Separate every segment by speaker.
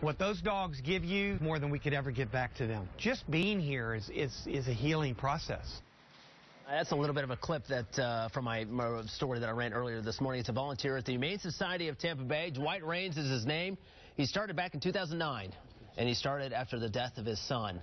Speaker 1: What those dogs give you, more than we could ever give back to them. Just being here is a healing process.
Speaker 2: That's a little bit of a clip that from my story that I ran earlier this morning. It's a volunteer at the Humane Society of Tampa Bay. Dwight Raines is his name. He started back in 2009, and he started after the death of his son.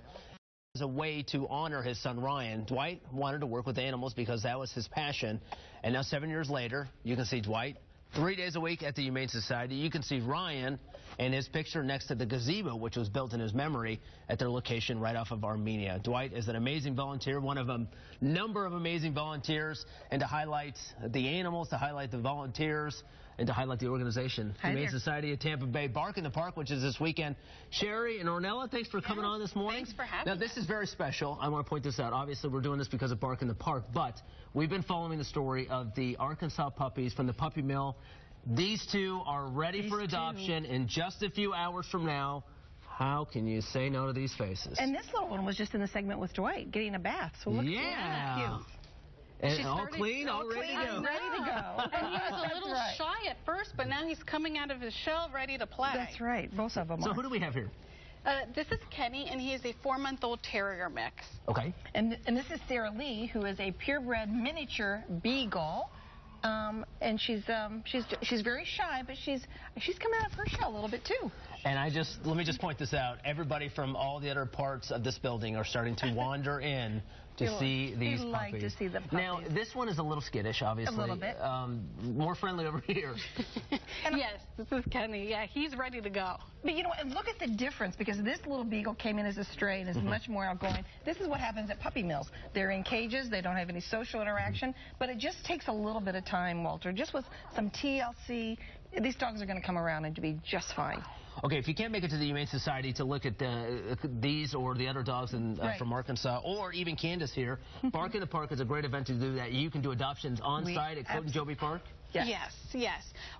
Speaker 2: As a way to honor his son Ryan, Dwight wanted to work with animals because that was his passion. And now 7 years later, you can see Dwight 3 days a week at the Humane Society. You can see Ryan and his picture next to the gazebo, which was built in his memory at their location right off of Armenia. Dwight is an amazing volunteer, one of a number of amazing volunteers, and to highlight the animals, to highlight the volunteers, and to highlight the organization. Humane Society of Tampa Bay, Bark in the Park, which is this weekend. Sherry and Ornella, thanks for coming on this morning.
Speaker 3: Thanks for having
Speaker 2: me. Now, this is very special. I want to point this out. Obviously, we're doing this because of Bark in the Park, but we've been following the story of the Arkansas puppies from the puppy mill. These two are ready for adoption in just a few hours from now. How can you say no to these faces?
Speaker 4: And this little one was just in the segment with Dwight, getting a bath. So look,
Speaker 2: yeah. And all clean, all ready to go.
Speaker 4: Ready to go.
Speaker 3: And he was a little shy at first, but now he's coming out of his shell ready to play.
Speaker 4: That's right. Both of them
Speaker 2: So
Speaker 4: are.
Speaker 2: who do we have here?
Speaker 3: This is Kenny, and he is a 4-month-old terrier mix.
Speaker 2: Okay.
Speaker 4: And this is Sarah Lee, who is a purebred miniature beagle. And she's very shy, but she's coming out of her shell a little bit too.
Speaker 2: And let me just point this out. Everybody from all the other parts of this building are starting to wander in to see these puppies.
Speaker 4: Like to see the puppies.
Speaker 2: Now, this one is a little skittish, obviously.
Speaker 4: A little bit.
Speaker 2: More friendly over here.
Speaker 3: Yes, this is Kenny. Yeah, he's ready to go.
Speaker 4: But you know, and look at the difference, because this little beagle came in as a stray and is much more outgoing. This is what happens at puppy mills. They're in cages. They don't have any social interaction. But it just takes a little bit of time, Walter. Just with some TLC, these dogs are going to come around and to be just fine.
Speaker 2: Okay, if you can't make it to the Humane Society to look at these or the other dogs from Arkansas, or even Candace here, Bark in the Park is a great event to do that. You can do adoptions on site at Cote and Joby Park.
Speaker 3: Yes.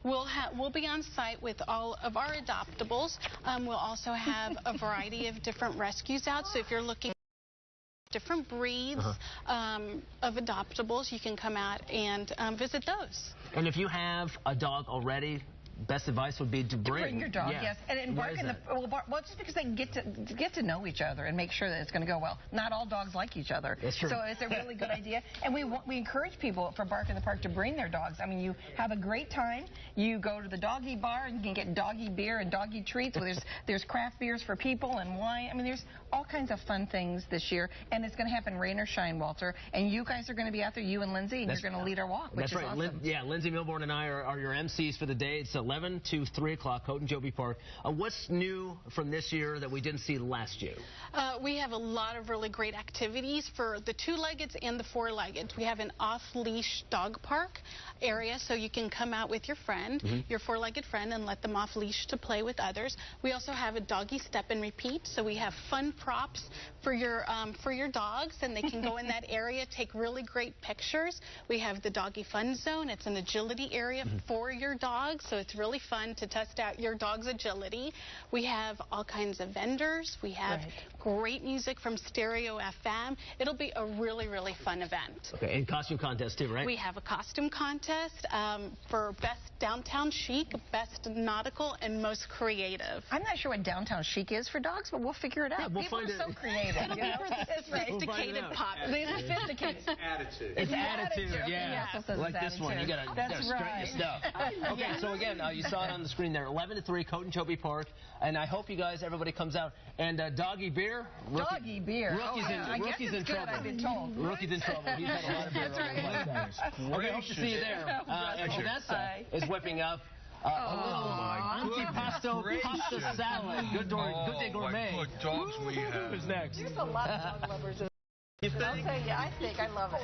Speaker 3: We'll be on site with all of our adoptables. We'll also have a variety of different rescues out. So if you're looking at different breeds of adoptables, you can come out and visit those.
Speaker 2: And if you have a dog already, best advice would be to bring
Speaker 4: your dog, yes. And Bark in the well, just because they get to know each other and make sure that it's going to go well. Not all dogs like each other.
Speaker 2: That's true.
Speaker 4: So it's a really good idea. And we encourage people for Bark in the Park to bring their dogs. I mean, you have a great time. You go to the doggy bar and you can get doggy beer and doggy treats. Well, there's craft beers for people and wine. I mean, there's all kinds of fun things this year. And it's going to happen rain or shine, Walter. And you guys are going to be out there, you and Lindsay, and you're going to lead our walk, which is awesome.
Speaker 2: Lindsay Milborn and I are your MCs for the day. It's 11 to 3 o'clock, Cote and Joby Park. What's new from this year that we didn't see last year?
Speaker 3: We have a lot of really great activities for the 2-leggeds and the 4-leggeds. We have an off-leash dog park area, so you can come out with your friend, your 4-legged friend, and let them off-leash to play with others. We also have a doggy step and repeat, so we have fun props for your dogs, and they can go in that area, take really great pictures. We have the doggy fun zone. It's an agility area for your dog, so it's really fun to test out your dog's agility. We have all kinds of vendors. We have great music from Stereo FM. It'll be a really, really fun event.
Speaker 2: Okay, and costume contest too, right?
Speaker 3: We have a costume contest for best downtown chic, best nautical, and most creative.
Speaker 4: I'm not sure what downtown chic is for dogs, but we'll figure it out.
Speaker 2: Yeah, we'll
Speaker 4: People
Speaker 2: find
Speaker 4: are so creative. You know?
Speaker 3: It's sophisticated pop.
Speaker 4: Sophisticated.
Speaker 5: Attitude.
Speaker 2: It's attitude, yeah. Like this one, you gotta straighten your stuff. Okay, so again, you saw it on the screen there, 11 to 3, Cote and Joby Park, and I hope you guys, everybody comes out. And doggy beer.
Speaker 4: Doggy beer.
Speaker 2: Rookie's in trouble.
Speaker 4: I've been told.
Speaker 2: Rookie's in trouble. He's had a lot of beer. That's right. Okay, hope to see you there. And Vanessa is whipping up a little antipasto pasta salad. Good day gourmet.
Speaker 5: What dogs we have.
Speaker 2: Who's next?
Speaker 4: There's a lot of dog lovers.
Speaker 5: You think?
Speaker 4: I'll tell you, I love it.